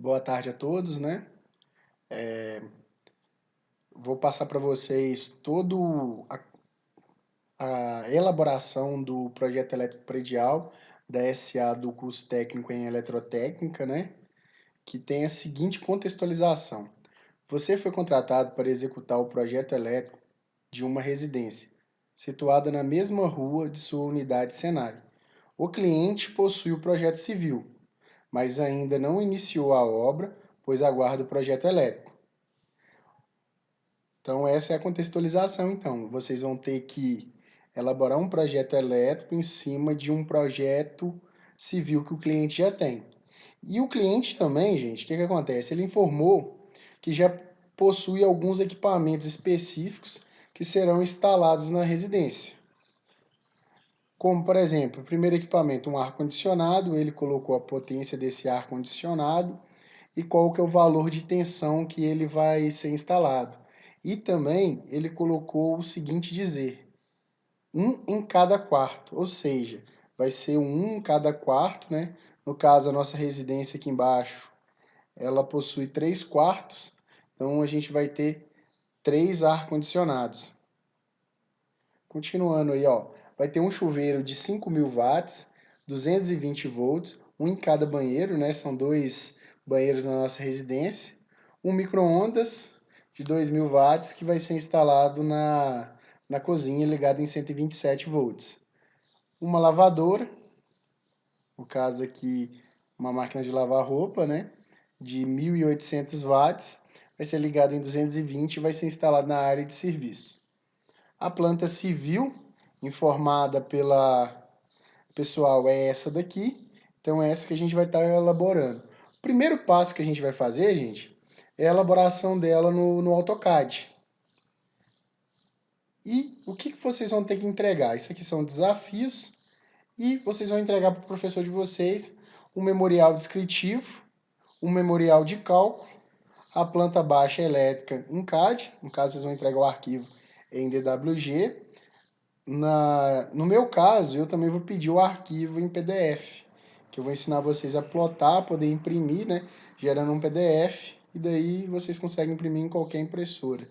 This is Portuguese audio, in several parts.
Boa tarde a todos, né? Vou passar para vocês toda a elaboração do projeto elétrico predial da SA do curso técnico em eletrotécnica, né? Que tem a seguinte contextualização. Você foi contratado para executar o projeto elétrico de uma residência, situada na mesma rua de sua unidade Senai. O cliente possui o projeto civil, mas ainda não iniciou a obra, pois aguarda o projeto elétrico. Então, essa é a contextualização. Então, vocês vão ter que elaborar um projeto elétrico em cima de um projeto civil que o cliente já tem. E o cliente também, gente, o que acontece? Ele informou que já possui alguns equipamentos específicos que serão instalados na residência. Como, por exemplo, o primeiro equipamento, um ar-condicionado, ele colocou a potência desse ar-condicionado e qual que é o valor de tensão que ele vai ser instalado. E também ele colocou o seguinte dizer, um em cada quarto, ou seja, vai ser um em cada quarto, né? No caso, a nossa residência aqui embaixo, ela possui 3 quartos, então a gente vai ter 3 ar-condicionados. Continuando aí, ó, vai ter um chuveiro de 5.000 watts, 220 volts, um em cada banheiro, né? São 2 banheiros na nossa residência. Um micro-ondas de 2.000 watts que vai ser instalado na cozinha, ligado em 127 volts. Uma lavadora, no caso aqui, uma máquina de lavar roupa, né? De 1.800 watts, vai ser ligado em 220 e vai ser instalado na área de serviço. A planta civil, informada pela pessoal, é essa daqui. Então, é essa que a gente vai estar elaborando. O primeiro passo que a gente vai fazer, gente, é a elaboração dela no AutoCAD. E o que vocês vão ter que entregar? Isso aqui são desafios e vocês vão entregar para o professor de vocês um memorial descritivo, um memorial de cálculo, a planta baixa elétrica em CAD, no caso vocês vão entregar o arquivo em DWG. No meu caso, eu também vou pedir o arquivo em PDF, que eu vou ensinar vocês a plotar, poder imprimir, né, gerando um PDF, e daí vocês conseguem imprimir em qualquer impressora.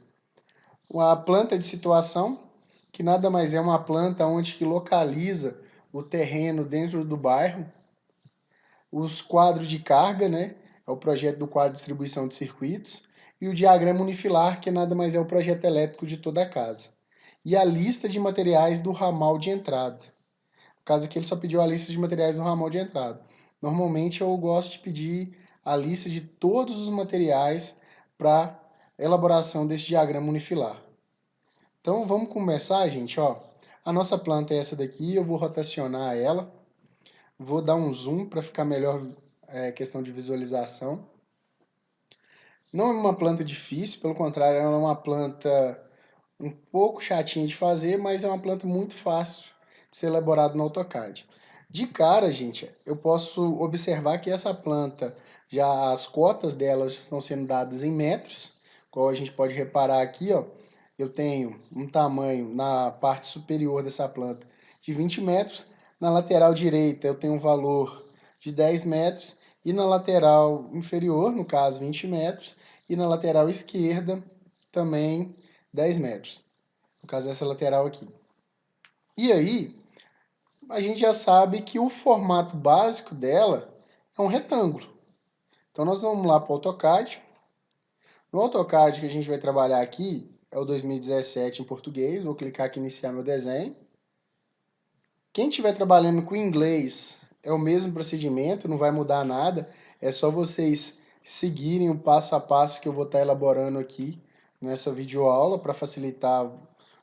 A planta de situação, que nada mais é uma planta onde que localiza o terreno dentro do bairro. Os quadros de carga, né, é o projeto do quadro de distribuição de circuitos. E o diagrama unifilar, que nada mais é o projeto elétrico de toda a casa. E a lista de materiais do ramal de entrada. No caso aqui, ele só pediu a lista de materiais do ramal de entrada. Normalmente, eu gosto de pedir a lista de todos os materiais para elaboração desse diagrama unifilar. Então, vamos começar, gente. Ó, a nossa planta é essa daqui, eu vou rotacionar ela. Vou dar um zoom para ficar melhor questão de visualização. Não é uma planta difícil, pelo contrário, ela é uma planta um pouco chatinha de fazer, mas é uma planta muito fácil de ser elaborada no AutoCAD. De cara, gente, eu posso observar que essa planta, já as cotas delas estão sendo dadas em metros, como a gente pode reparar aqui, ó, eu tenho um tamanho na parte superior dessa planta de 20 metros, na lateral direita eu tenho um valor de 10 metros, e na lateral inferior, no caso 20 metros, e na lateral esquerda também 10 metros. No caso, essa lateral aqui. E aí, a gente já sabe que o formato básico dela é um retângulo. Então, nós vamos lá para o AutoCAD. No AutoCAD que a gente vai trabalhar aqui é o 2017 em português. Vou clicar aqui em iniciar meu desenho. Quem estiver trabalhando com inglês é o mesmo procedimento, não vai mudar nada. É só vocês seguirem o passo a passo que eu vou estar elaborando aqui nessa videoaula para facilitar o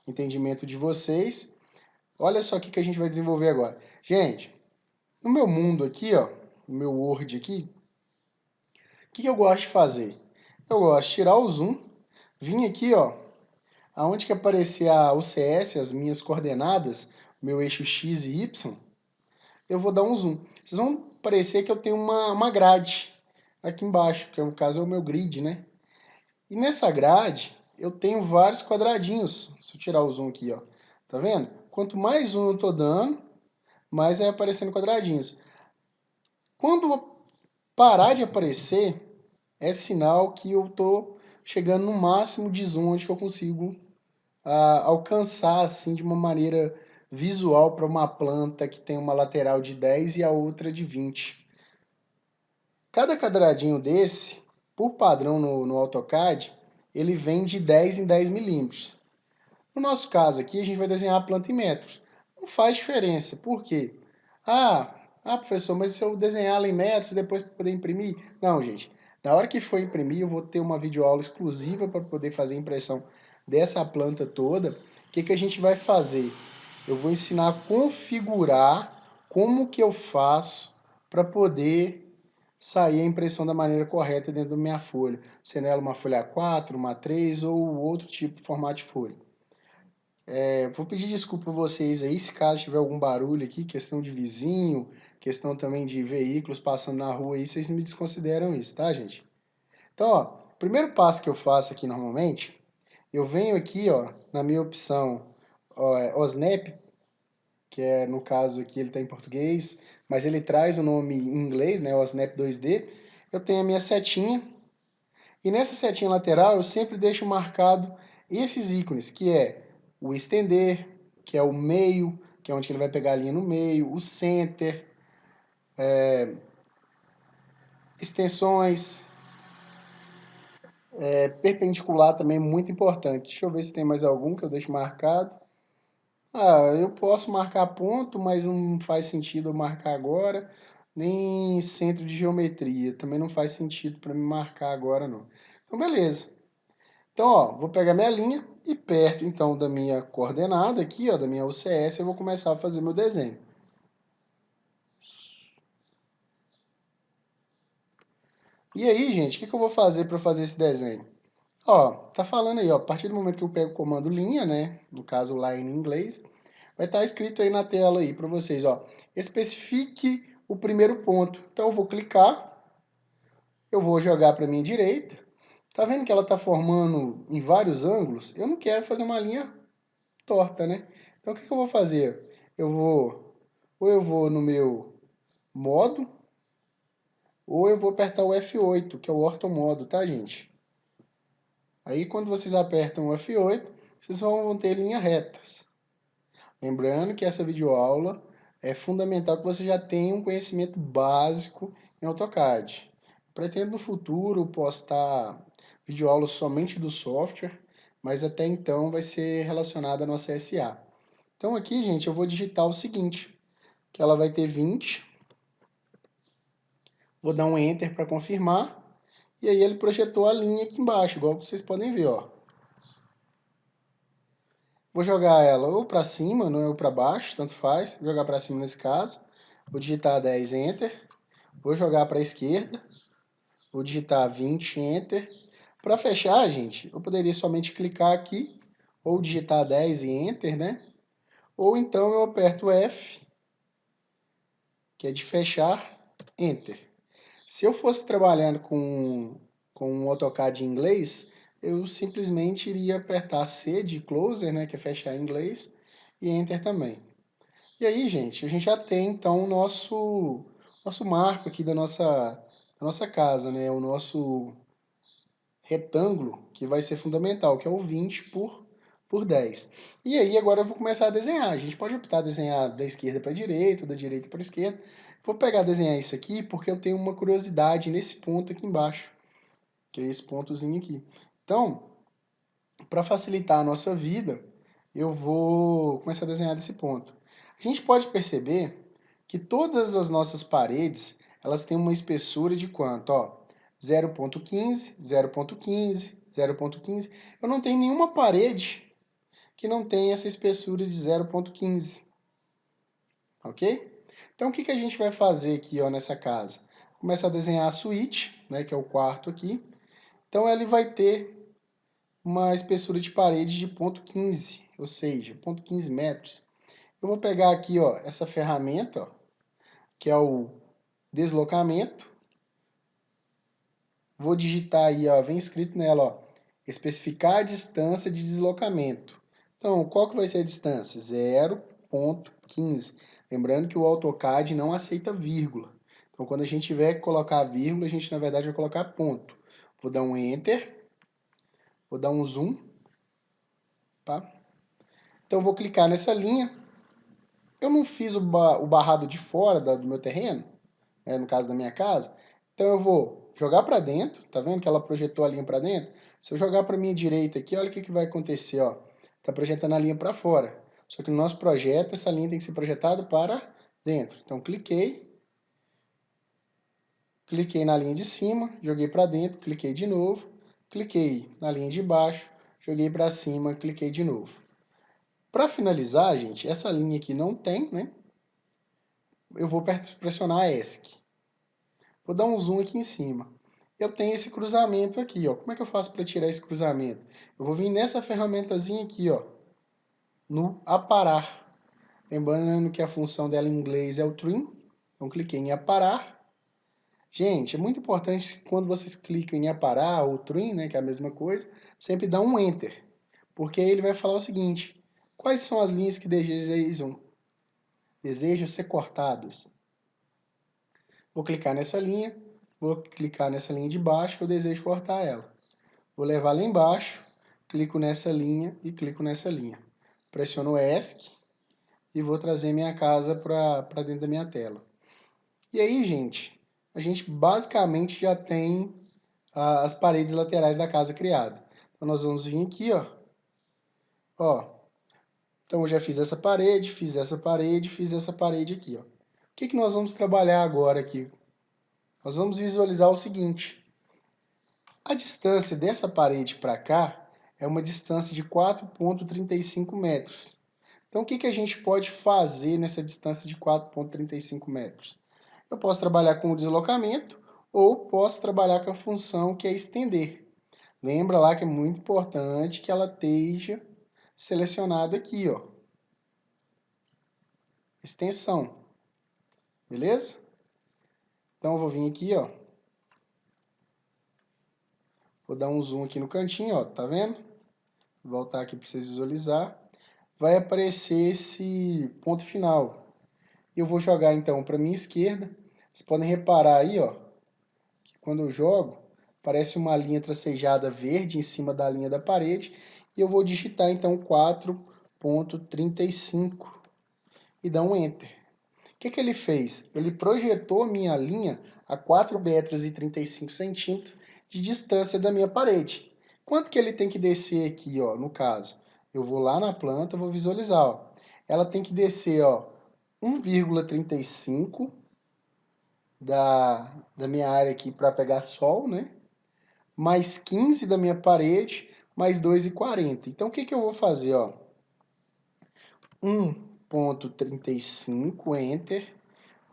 entendimento de vocês. Olha só o que a gente vai desenvolver agora. Gente, no meu mundo aqui, ó, no meu Word aqui, o que eu gosto de fazer? Eu gosto de tirar o zoom, vir aqui, ó, aonde que aparecer o CS, as minhas coordenadas, meu eixo X e Y, eu vou dar um zoom. Vocês vão parecer que eu tenho uma grade aqui embaixo, que no caso é o meu grid, né? E nessa grade, eu tenho vários quadradinhos. Se eu tirar o zoom aqui, ó, tá vendo? Quanto mais zoom eu tô dando, mais vai aparecendo quadradinhos. Quando parar de aparecer, é sinal que eu estou chegando no máximo de zoom onde que eu consigo alcançar assim de uma maneira visual para uma planta que tem uma lateral de 10 e a outra de 20. Cada quadradinho desse, por padrão no AutoCAD, ele vem de 10 em 10 milímetros. No nosso caso aqui, a gente vai desenhar a planta em metros. Não faz diferença. Por quê? Professor, mas se eu desenhar ela em metros depois para poder imprimir? Não, gente. Na hora que for imprimir, eu vou ter uma videoaula exclusiva para poder fazer a impressão dessa planta toda. O que a gente vai fazer? Eu vou ensinar a configurar como que eu faço para poder sair a impressão da maneira correta dentro da minha folha. Sendo ela uma folha A4, uma A3 ou outro tipo de formato de folha. Vou pedir desculpa a vocês aí se caso tiver algum barulho aqui, questão de vizinho, questão também de veículos passando na rua aí, vocês não me desconsideram isso, tá, gente? Então, ó, o primeiro passo que eu faço aqui normalmente, eu venho aqui, ó, na minha opção OSNAP, que é, no caso aqui ele está em português, mas ele traz o nome em inglês, né, OSNAP 2D. Eu tenho a minha setinha, e nessa setinha lateral eu sempre deixo marcado esses ícones, que é o estender, que é o meio, que é onde ele vai pegar a linha no meio, o center, extensões, perpendicular também é muito importante. Deixa eu ver se tem mais algum que eu deixo marcado. Eu posso marcar ponto, mas não faz sentido eu marcar agora, nem centro de geometria, também não faz sentido para me marcar agora não. Então beleza. Então, ó, vou pegar minha linha e perto, então, da minha coordenada aqui, ó, da minha UCS, eu vou começar a fazer meu desenho. E aí, gente, o que eu vou fazer para fazer esse desenho? Ó, tá falando aí, ó, a partir do momento que eu pego o comando linha, né, no caso line em inglês, vai estar escrito aí na tela aí para vocês, ó, especifique o primeiro ponto. Então, eu vou clicar, eu vou jogar para minha direita. Tá vendo que ela tá formando em vários ângulos? Eu não quero fazer uma linha torta, né? Então, o que eu vou fazer? Ou eu vou no meu modo, ou eu vou apertar o F8, que é o ortomodo, tá, gente? Aí, quando vocês apertam o F8, vocês vão ter linhas retas. Lembrando que essa videoaula é fundamental que você já tenha um conhecimento básico em AutoCAD. Pretendo no futuro postar videoaulas somente do software, mas até então vai ser relacionada à nossa SA. Então aqui, gente, eu vou digitar o seguinte, que ela vai ter 20, vou dar um Enter para confirmar, e aí ele projetou a linha aqui embaixo, igual vocês podem ver, ó. Vou jogar ela ou para cima, não é ou para baixo, tanto faz. Vou jogar para cima nesse caso. Vou digitar 10, Enter. Vou jogar para a esquerda. Vou digitar 20, Enter. Para fechar, gente, eu poderia somente clicar aqui, ou digitar 10 e Enter, né? Ou então eu aperto F, que é de fechar, Enter. Se eu fosse trabalhando com um AutoCAD em inglês, eu simplesmente iria apertar C de closer, né, que é fechar em inglês, e Enter também. E aí, gente, a gente já tem então o nosso marco aqui da nossa casa, né, o nosso retângulo, que vai ser fundamental, que é o 20 por 10. E aí, agora eu vou começar a desenhar. A gente pode optar a desenhar da esquerda para a direita, ou da direita para a esquerda. Vou pegar desenhar isso aqui porque eu tenho uma curiosidade nesse ponto aqui embaixo, que é esse pontozinho aqui. Então, para facilitar a nossa vida, eu vou começar a desenhar desse ponto. A gente pode perceber que todas as nossas paredes, elas têm uma espessura de quanto? Ó, 0,15, 0,15, 0,15. Eu não tenho nenhuma parede que não tenha essa espessura de 0,15. Ok? Então, o que a gente vai fazer aqui ó, nessa casa? Começar a desenhar a suíte, né, que é o quarto aqui. Então, ele vai ter uma espessura de parede de 0,15, ou seja, 0,15 metros. Eu vou pegar aqui ó, essa ferramenta, ó, que é o deslocamento. Vou digitar aí, ó, vem escrito nela, ó, especificar a distância de deslocamento. Então, qual que vai ser a distância? 0,15. Lembrando que o AutoCAD não aceita vírgula. Então, quando a gente tiver que colocar vírgula, a gente, na verdade, vai colocar ponto. Vou dar um Enter. Vou dar um Zoom. Tá? Então, eu vou clicar nessa linha. Eu não fiz o barrado de fora do meu terreno, né, no caso da minha casa. Então, eu vou jogar para dentro. Tá vendo que ela projetou a linha para dentro? Se eu jogar para minha direita aqui, olha o que vai acontecer. Ó. Tá projetando a linha para fora. Só que no nosso projeto, essa linha tem que ser projetada para dentro. Então, cliquei na linha de cima, joguei para dentro, cliquei de novo, cliquei na linha de baixo, joguei para cima, cliquei de novo. Para finalizar, gente, essa linha aqui não tem, né? Eu vou pressionar ESC. Vou dar um zoom aqui em cima. Eu tenho esse cruzamento aqui, ó. Como é que eu faço para tirar esse cruzamento? Eu vou vir nessa ferramentazinha aqui, ó, no aparar. Lembrando que a função dela em inglês é o trim. Então, cliquei em aparar. Gente, é muito importante que quando vocês clicam em aparar ou trim, né, que é a mesma coisa, sempre dá um Enter. Porque aí ele vai falar o seguinte: quais são as linhas que desejam ser cortadas? Vou clicar nessa linha, vou clicar nessa linha de baixo que eu desejo cortar ela. Vou levar lá embaixo, clico nessa linha e clico nessa linha. Pressiono ESC e vou trazer minha casa para dentro da minha tela. E aí, gente, a gente basicamente já tem as paredes laterais da casa criada. Então, nós vamos vir aqui, ó. Então, eu já fiz essa parede, fiz essa parede, fiz essa parede aqui, ó. O que nós vamos trabalhar agora aqui? Nós vamos visualizar o seguinte. A distância dessa parede para cá é uma distância de 4,35 metros. Então, o que a gente pode fazer nessa distância de 4,35 metros? Eu posso trabalhar com o deslocamento ou posso trabalhar com a função que é estender. Lembra lá que é muito importante que ela esteja selecionada aqui, ó. Extensão. Beleza? Então, eu vou vir aqui, ó. Vou dar um zoom aqui no cantinho, ó. Tá vendo? Vou voltar aqui para vocês visualizar. Vai aparecer esse ponto final. Eu vou jogar, então, para minha esquerda. Vocês podem reparar aí, ó, que quando eu jogo, aparece uma linha tracejada verde em cima da linha da parede. E eu vou digitar, então, 4,35 e dar um Enter. O que ele fez? Ele projetou a minha linha a 4,35 metros de distância da minha parede. Quanto que ele tem que descer aqui, ó, no caso? Eu vou lá na planta, vou visualizar, ó. Ela tem que descer, ó, 1,35 da minha área aqui para pegar sol, né? Mais 15 da minha parede, mais 2,40. Então, o que eu vou fazer, ó? 1,35, Enter.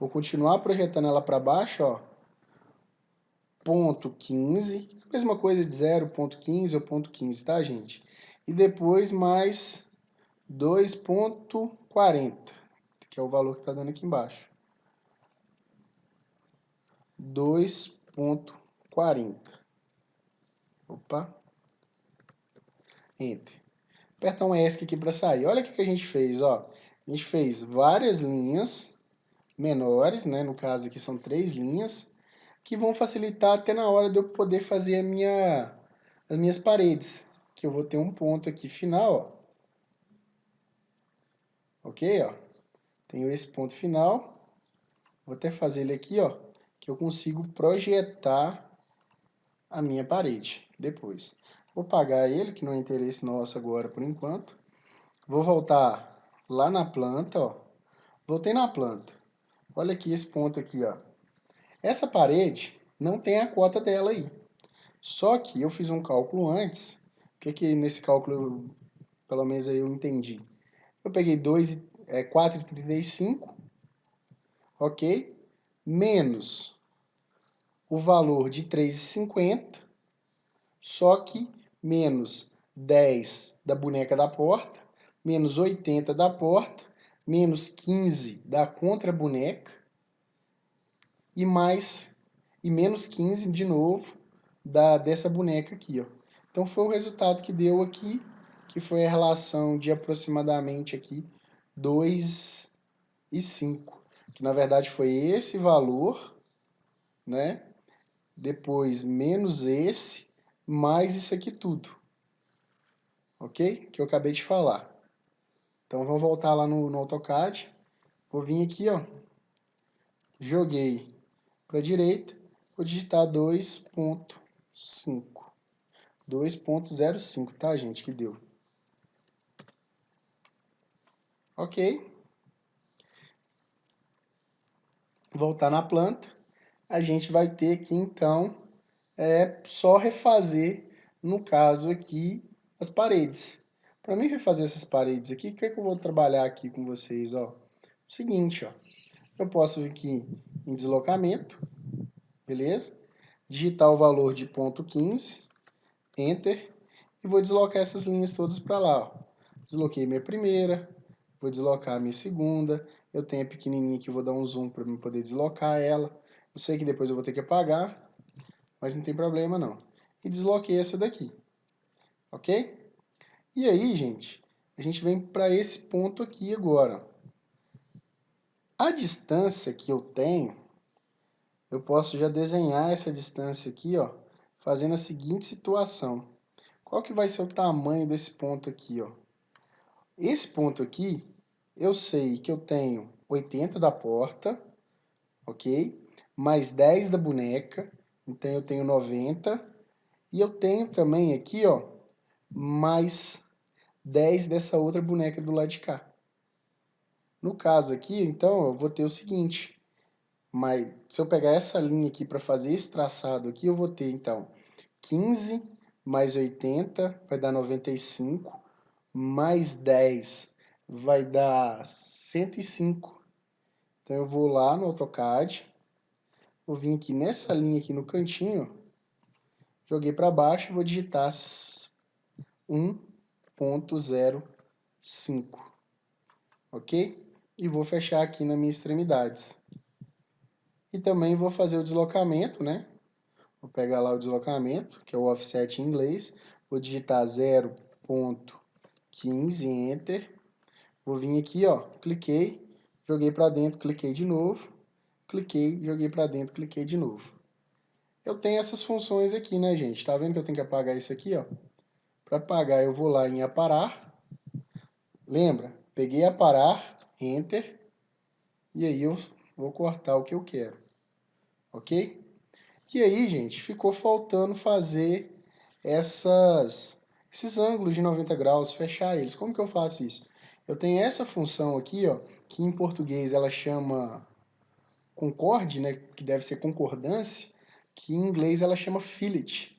Vou continuar projetando ela para baixo, ó. Ponto 15, mesma coisa de 0,15 ou ponto 15, tá, gente? E depois mais 2,40, que é o valor que está dando aqui embaixo. 2,40. Opa. Enter. Apertar um ESC aqui para sair. Olha o que a gente fez, ó. A gente fez várias linhas menores, né? No caso aqui são 3 linhas, que vão facilitar até na hora de eu poder fazer as minhas paredes. Que eu vou ter um ponto aqui final, ó. Ok, ó. Tenho esse ponto final. Vou até fazer ele aqui, ó, que eu consigo projetar a minha parede depois. Vou apagar ele, que não é interesse nosso agora por enquanto. Vou voltar lá na planta, ó. Voltei na planta. Olha aqui esse ponto aqui, ó. Essa parede não tem a cota dela aí. Só que eu fiz um cálculo antes. O que nesse cálculo, pelo menos aí eu entendi. Eu peguei 4,35, ok? Menos o valor de 3,50, só que menos 10 da boneca da porta, menos 80 da porta, menos 15 da contra-boneca e menos 15 de novo dessa boneca aqui, ó. Então foi o resultado que deu aqui, que foi a relação de aproximadamente aqui 2,5, que na verdade foi esse valor, né, depois menos esse, mais isso aqui tudo. Ok? Que eu acabei de falar. Então, vamos voltar lá no AutoCAD. Vou vir aqui, ó. Joguei para a direita. Vou digitar 2.5. 2.05, tá, gente? Que deu. Ok. Voltar na planta. A gente vai ter aqui, então, só refazer, no caso aqui, as paredes. Para mim refazer essas paredes aqui, o que é que eu vou trabalhar aqui com vocês? Ó? O seguinte, ó. Eu posso vir aqui em deslocamento, beleza? Digitar o valor de ponto 15, Enter, e vou deslocar essas linhas todas para lá. Ó. Desloquei minha primeira, vou deslocar a minha segunda, eu tenho a pequenininha aqui, eu vou dar um zoom para eu poder deslocar ela. Eu sei que depois eu vou ter que apagar, mas não tem problema não. E desloquei essa daqui, ok? E aí, gente, a gente vem para esse ponto aqui agora. A distância que eu tenho, eu posso já desenhar essa distância aqui, ó, fazendo a seguinte situação. Qual que vai ser o tamanho desse ponto aqui, ó? Esse ponto aqui, eu sei que eu tenho 80 da porta, ok? Mais 10 da boneca, então eu tenho 90. E eu tenho também aqui, ó, mais 10 dessa outra boneca do lado de cá. No caso aqui, então, eu vou ter o seguinte, mas se eu pegar essa linha aqui para fazer esse traçado aqui, eu vou ter, então, 15 mais 80 vai dar 95, mais 10 vai dar 105. Então, eu vou lá no AutoCAD, vou vir aqui nessa linha aqui no cantinho, joguei para baixo e vou digitar 1.05, ok? E vou fechar aqui nas minhas extremidades. E também vou fazer o deslocamento, né? Vou pegar lá o deslocamento, que é o offset em inglês. Vou digitar 0.15, Enter. Vou vir aqui, ó, cliquei, joguei para dentro, cliquei de novo. Cliquei, joguei para dentro, cliquei de novo. Eu tenho essas funções aqui, né, gente? Tá vendo que eu tenho que apagar isso aqui, ó? Para apagar, eu vou lá em aparar. Lembra? Peguei aparar, Enter. E aí eu vou cortar o que eu quero. Ok? E aí, gente, ficou faltando fazer esses ângulos de 90 graus, fechar eles. Como que eu faço isso? Eu tenho essa função aqui, ó, que em português ela chama concorde, né, que deve ser concordância, que em inglês ela chama fillet.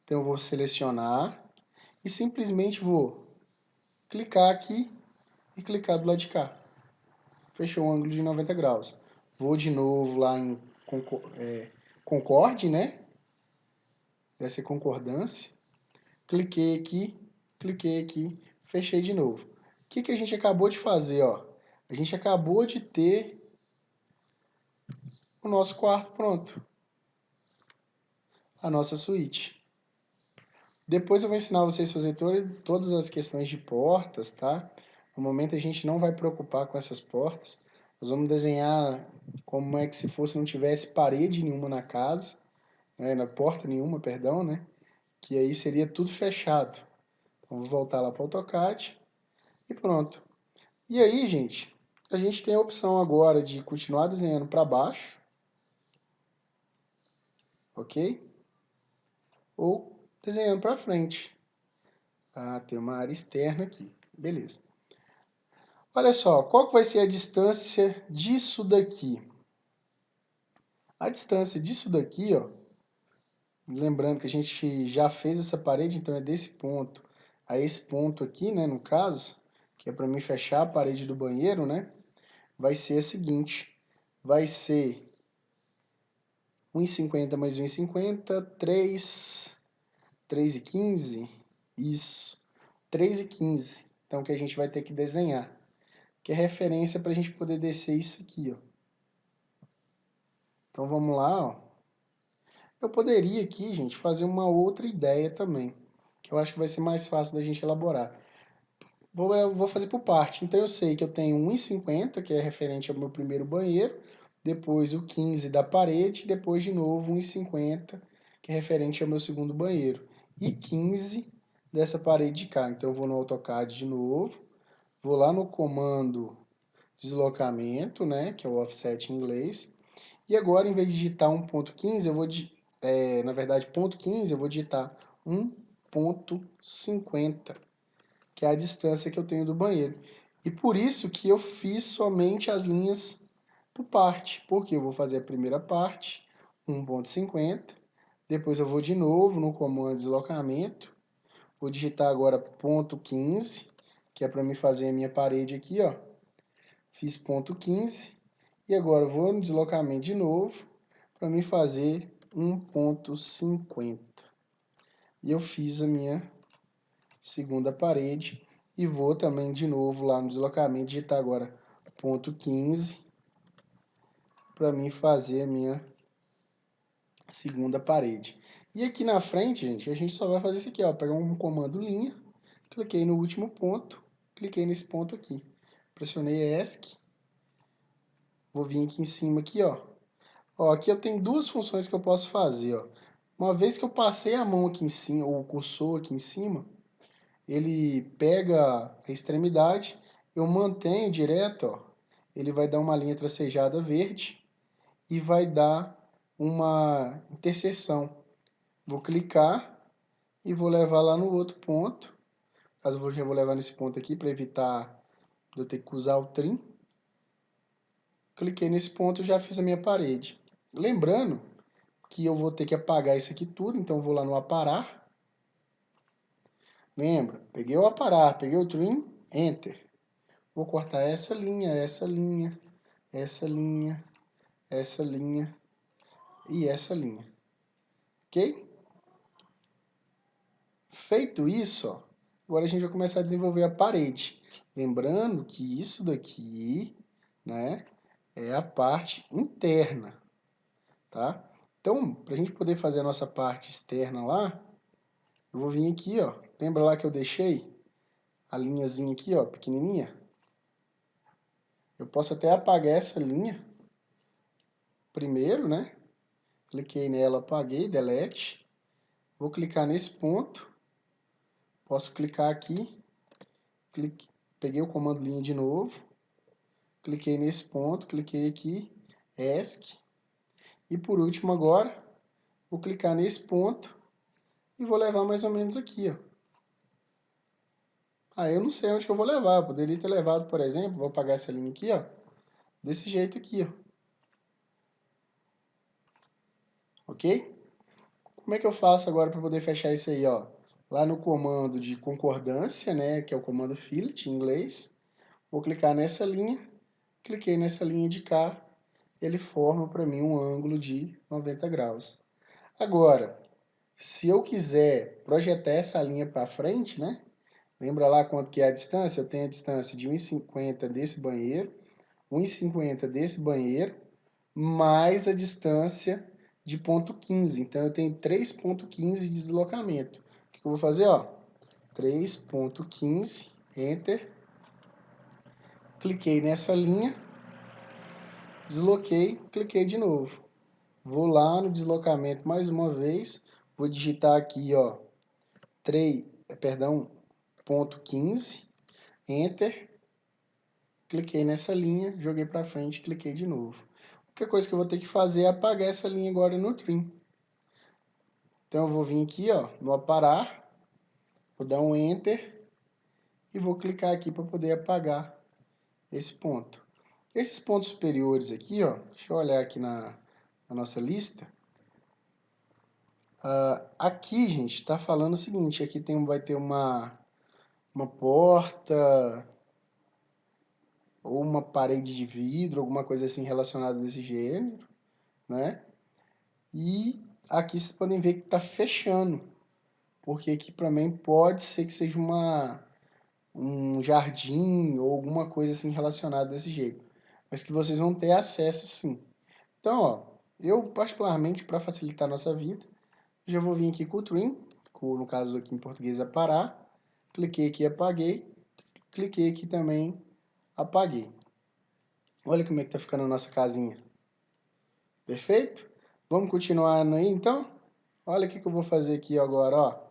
Então eu vou selecionar e simplesmente vou clicar aqui e clicar do lado de cá. Fechou o ângulo de 90 graus. Vou de novo lá em concorde, né? Deve ser concordância. Cliquei aqui, fechei de novo. O que que a gente acabou de fazer, ó? A gente acabou de ter o nosso quarto pronto. A nossa suíte. Depois eu vou ensinar vocês a fazer todas as questões de portas, tá? No momento a gente não vai preocupar com essas portas. Nós vamos desenhar como é que se fosse não tivesse parede nenhuma na casa, né? Na porta nenhuma, perdão, né? Que aí seria tudo fechado. Então, vou voltar lá para o AutoCAD e pronto. E aí, gente, a gente tem a opção agora de continuar desenhando para baixo, ok? Ou desenhando para frente. Ah, tem uma área externa aqui, beleza. Olha só, qual que vai ser a distância disso daqui? A distância disso daqui, ó, lembrando que a gente já fez essa parede, então é desse ponto a esse ponto aqui, né, no caso, que é para mim fechar a parede do banheiro, né, vai ser a seguinte, vai ser 1,50 mais 1,50, 3,15, isso, 3,15, então que a gente vai ter que desenhar, que é referência para a gente poder descer isso aqui, ó. Então vamos lá, ó. Eu poderia aqui, gente, fazer uma outra ideia também, que eu acho que vai ser mais fácil da gente elaborar. Vou fazer por parte. Então eu sei que eu tenho 1,50, que é referente ao meu primeiro banheiro, depois o 15 da parede, depois de novo 1,50, que é referente ao meu segundo banheiro, e 15 dessa parede de cá. Então eu vou no AutoCAD de novo, vou lá no comando deslocamento, né, que é o offset em inglês, e agora em vez de digitar 1.15, eu vou na verdade, ponto 15, eu vou digitar 1.50, que é a distância que eu tenho do banheiro. E por isso que eu fiz somente as linhas por parte, porque eu vou fazer a primeira parte, 1.50, depois eu vou de novo no comando deslocamento, vou digitar agora ponto 15, que é para me fazer a minha parede aqui, ó. Fiz ponto 15, e agora eu vou no deslocamento de novo, para me fazer 1.50. E eu fiz a minha segunda parede, e vou também de novo lá no deslocamento, digitar agora ponto 15, para mim fazer a minha segunda parede. E aqui na frente, gente, a gente só vai fazer isso aqui, ó, pegar um comando linha, cliquei no último ponto, cliquei nesse ponto aqui, pressionei ESC, vou vir aqui em cima aqui, ó. Ó, aqui eu tenho duas funções que eu posso fazer, ó. Uma vez que eu passei a mão aqui em cima, ou o cursor aqui em cima, ele pega a extremidade, eu mantenho direto, ó, ele vai dar uma linha tracejada verde e vai dar uma interseção. Vou clicar e vou levar lá no outro ponto. Caso eu já vou levar nesse ponto aqui para evitar de eu ter que usar o trim. Cliquei nesse ponto e já fiz a minha parede. Lembrando que eu vou ter que apagar isso aqui tudo, então eu vou lá no aparar. Lembra? Peguei o aparar, peguei o trim, Enter. Vou cortar essa linha, essa linha, essa linha, essa linha e essa linha. Ok? Feito isso, ó, agora a gente vai começar a desenvolver a parede. Lembrando que isso daqui, né, é a parte interna, tá? Então, para a gente poder fazer a nossa parte externa lá, eu vou vir aqui, ó. Lembra lá que eu deixei a linhazinha aqui, ó, pequenininha? Eu posso até apagar essa linha primeiro, né? Cliquei nela, apaguei, delete. Vou clicar nesse ponto. Posso clicar aqui. Peguei o comando linha de novo. Cliquei nesse ponto, cliquei aqui, ESC. E por último agora, vou clicar nesse ponto e vou levar mais ou menos aqui, ó. Aí eu não sei onde que eu vou levar. Eu poderia ter levado, por exemplo, vou apagar essa linha aqui, ó. Desse jeito aqui, ó. Ok? Como é que eu faço agora para poder fechar isso aí, ó? Lá no comando de concordância, né, que é o comando fillet em inglês, vou clicar nessa linha, cliquei nessa linha de cá, ele forma para mim um ângulo de 90 graus. Agora, se eu quiser projetar essa linha para frente, né, lembra lá quanto que é a distância? Eu tenho a distância de 1,50 desse banheiro, 1,50 desse banheiro, mais a distância de ponto 15. Então, eu tenho 3,15 de deslocamento. O que eu vou fazer? 3,15, Enter. Cliquei nessa linha, desloquei, cliquei de novo. Vou lá no deslocamento mais uma vez, vou digitar aqui, ó, ponto 15, Enter. Cliquei nessa linha, joguei para frente, cliquei de novo. A única coisa que eu vou ter que fazer é apagar essa linha agora no trim. Então, eu vou vir aqui, ó, no aparar, vou dar um Enter e vou clicar aqui para poder apagar esse ponto. Esses pontos superiores aqui, ó, deixa eu olhar aqui na nossa lista. Aqui, gente, está falando o seguinte, aqui vai ter uma porta ou uma parede de vidro, alguma coisa assim relacionada desse gênero, né? E aqui vocês podem ver que está fechando, porque aqui também pode ser que seja um jardim ou alguma coisa assim relacionada desse jeito, mas que vocês vão ter acesso sim. Então, ó, eu particularmente, para facilitar a nossa vida, já vou vir aqui com o trim, no caso aqui em português é parar, cliquei aqui, apaguei, cliquei aqui também, apaguei. Olha como é que tá ficando a nossa casinha. Perfeito? Vamos continuar aí, então? Olha o que eu vou fazer aqui agora, ó.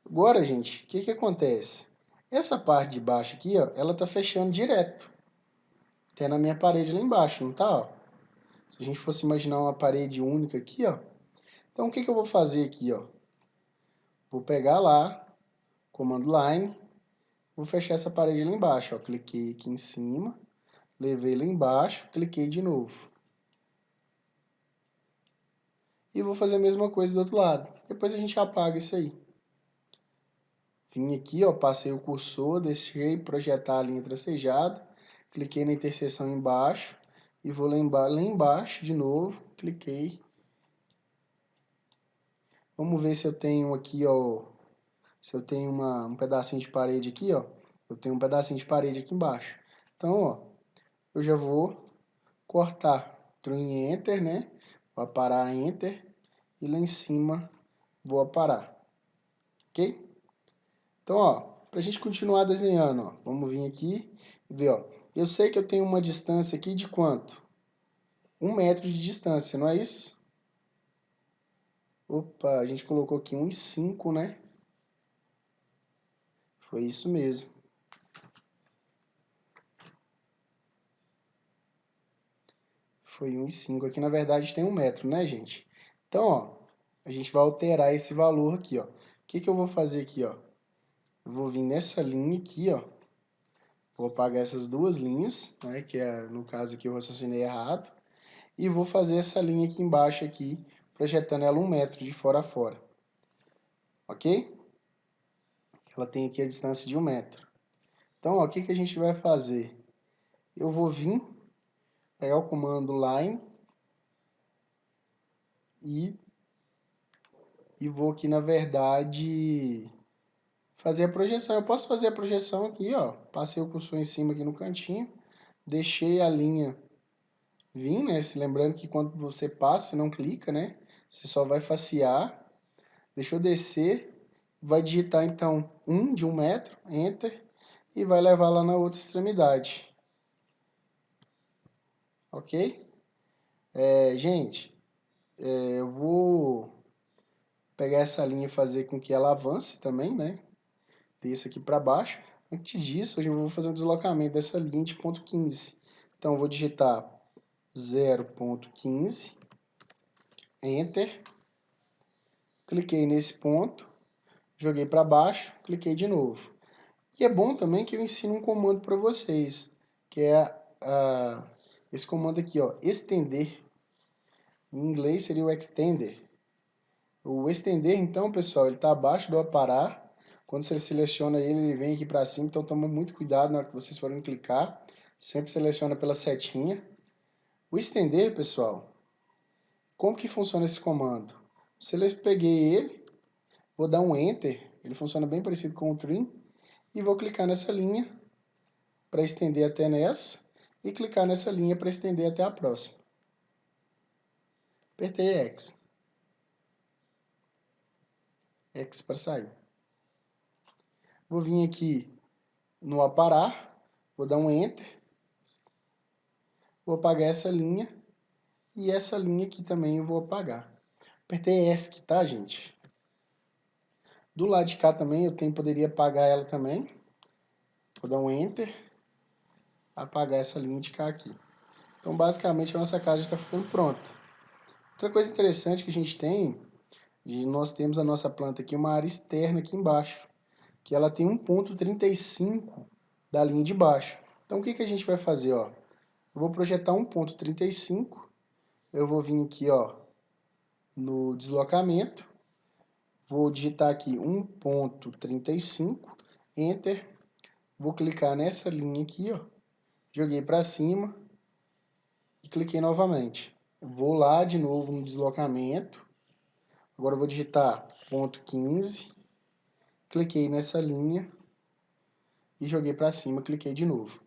Agora, gente, o que acontece? Essa parte de baixo aqui, ó, ela tá fechando direto. Tem na minha parede lá embaixo, não tá, ó? Se a gente fosse imaginar uma parede única aqui, ó. Então, o que eu vou fazer aqui, ó? Vou pegar lá, comando line, vou fechar essa parede lá embaixo, ó. Cliquei aqui em cima, levei lá embaixo, cliquei de novo. E vou fazer a mesma coisa do outro lado. Depois a gente apaga isso aí. Vim aqui, ó, passei o cursor, deixei projetar a linha tracejada, cliquei na interseção embaixo e vou lá embaixo de novo, cliquei. Vamos ver se eu tenho aqui, ó, se eu tenho um pedacinho de parede aqui, ó. Eu tenho um pedacinho de parede aqui embaixo. Então, ó, eu já vou cortar. Estou em Enter, né? Vou aparar Enter e lá em cima vou aparar. Ok? Então, ó, para a gente continuar desenhando, ó, vamos vir aqui e ver, ó. Eu sei que eu tenho uma distância aqui de quanto? 1 metro de distância, não é isso? Opa, a gente colocou aqui 1,5, né? Foi isso mesmo. Foi 1,5. Aqui, na verdade, tem 1 metro, né, gente? Então, ó, a gente vai alterar esse valor aqui, ó. O que eu vou fazer aqui, ó? Eu vou vir nessa linha aqui, ó. Vou apagar essas duas linhas, né? Que é, no caso aqui, eu raciocinei errado. E vou fazer essa linha aqui embaixo, aqui, projetando ela 1 metro de fora a fora. Ok? Ela tem aqui a distância de 1 metro. Então, ó, o que a gente vai fazer? Eu vou vir, pegar o comando line e vou aqui, na verdade, fazer a projeção. Eu posso fazer a projeção aqui, ó. Passei o cursor em cima aqui no cantinho, deixei a linha vir, né? Lembrando que quando você passa, você não clica, né? Você só vai facear. Deixa eu descer, vai digitar então 1 de 1 metro, Enter, e vai levar lá na outra extremidade. Ok? Gente, eu vou pegar essa linha e fazer com que ela avance também, né? Desça aqui para baixo. Antes disso, hoje eu vou fazer um deslocamento dessa linha de ponto 15. Então, eu vou digitar 0,15, Enter, cliquei nesse ponto, joguei para baixo, cliquei de novo. E é bom também que eu ensino um comando para vocês, que é esse comando aqui, ó, estender. Em inglês seria o extender. O estender, então, pessoal, ele está abaixo do aparar. Quando você seleciona ele, ele vem aqui para cima, então toma muito cuidado na hora que vocês forem clicar. Sempre seleciona pela setinha. O estender, pessoal, como que funciona esse comando? Peguei ele, vou dar um Enter, ele funciona bem parecido com o Trim, e vou clicar nessa linha para estender até nessa, e clicar nessa linha para estender até a próxima. Apertei X. X para sair. Vou vir aqui no aparar, vou dar um Enter, vou apagar essa linha, e essa linha aqui também eu vou apagar. Apertei ESC, tá, gente? Do lado de cá também poderia apagar ela também. Vou dar um Enter, apagar essa linha de cá aqui. Então, basicamente, a nossa casa já está ficando pronta. Outra coisa interessante que a gente tem, nós temos a nossa planta aqui, uma área externa aqui embaixo, que ela tem 1,35 da linha de baixo. Então, o que a gente vai fazer, ó? Eu vou projetar 1,35, eu vou vir aqui, ó, no deslocamento, vou digitar aqui 1,35, Enter, vou clicar nessa linha aqui, ó, joguei para cima e cliquei novamente. Vou lá de novo no deslocamento, agora eu vou digitar 0,15, cliquei nessa linha e joguei para cima, cliquei de novo.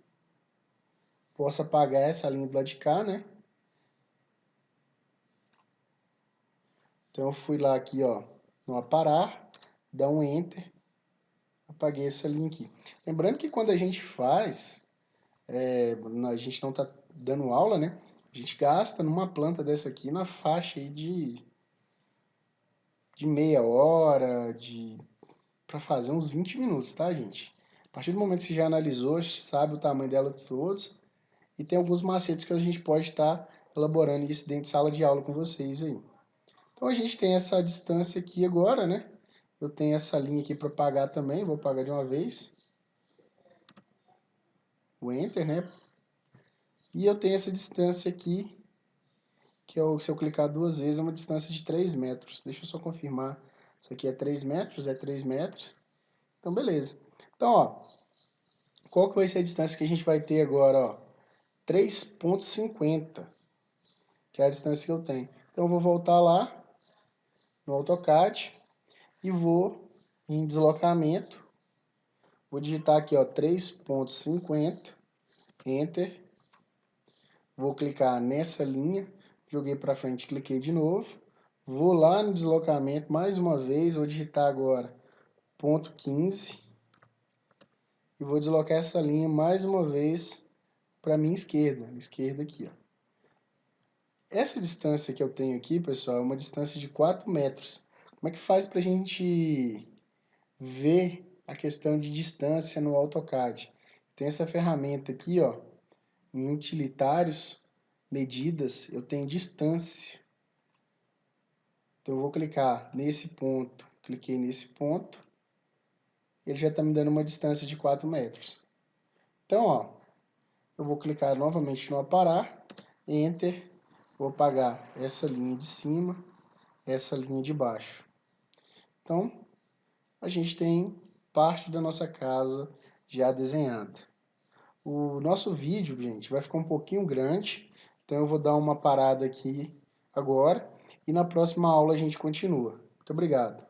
Posso apagar essa linha do lado de cá, né? Então eu fui lá aqui, ó, no aparar, dá um Enter, apaguei essa linha aqui. Lembrando que quando a gente faz, a gente não está dando aula, né? A gente gasta numa planta dessa aqui na faixa aí de meia hora, para fazer uns 20 minutos, tá, gente? A partir do momento que você já analisou, sabe o tamanho dela todos, e tem alguns macetes que a gente pode estar elaborando isso dentro de sala de aula com vocês aí. Então a gente tem essa distância aqui agora, né? Eu tenho essa linha aqui para pagar também, vou pagar de uma vez. O Enter, né? E eu tenho essa distância aqui, que se eu clicar duas vezes, é uma distância de 3 metros. Deixa eu só confirmar. Isso aqui é 3 metros, é 3 metros. Então, beleza. Então, ó, qual que vai ser a distância que a gente vai ter agora, ó? 3,50, que é a distância que eu tenho. Então, eu vou voltar lá no AutoCAD e vou em deslocamento. Vou digitar aqui, ó, 3,50, Enter. Vou clicar nessa linha, joguei para frente, cliquei de novo. Vou lá no deslocamento mais uma vez, vou digitar agora ponto 15 e vou deslocar essa linha mais uma vez para a minha esquerda aqui, ó. Essa distância que eu tenho aqui, pessoal, é uma distância de 4 metros. Como é que faz para a gente ver a questão de distância no AutoCAD? Tem essa ferramenta aqui, ó, em utilitários, medidas, eu tenho distância. Então eu vou clicar nesse ponto, cliquei nesse ponto, ele já está me dando uma distância de 4 metros. Então, ó, eu vou clicar novamente no aparar, Enter, vou apagar essa linha de cima, essa linha de baixo. Então, a gente tem parte da nossa casa já desenhada. O nosso vídeo, gente, vai ficar um pouquinho grande, então eu vou dar uma parada aqui agora e na próxima aula a gente continua. Muito obrigado.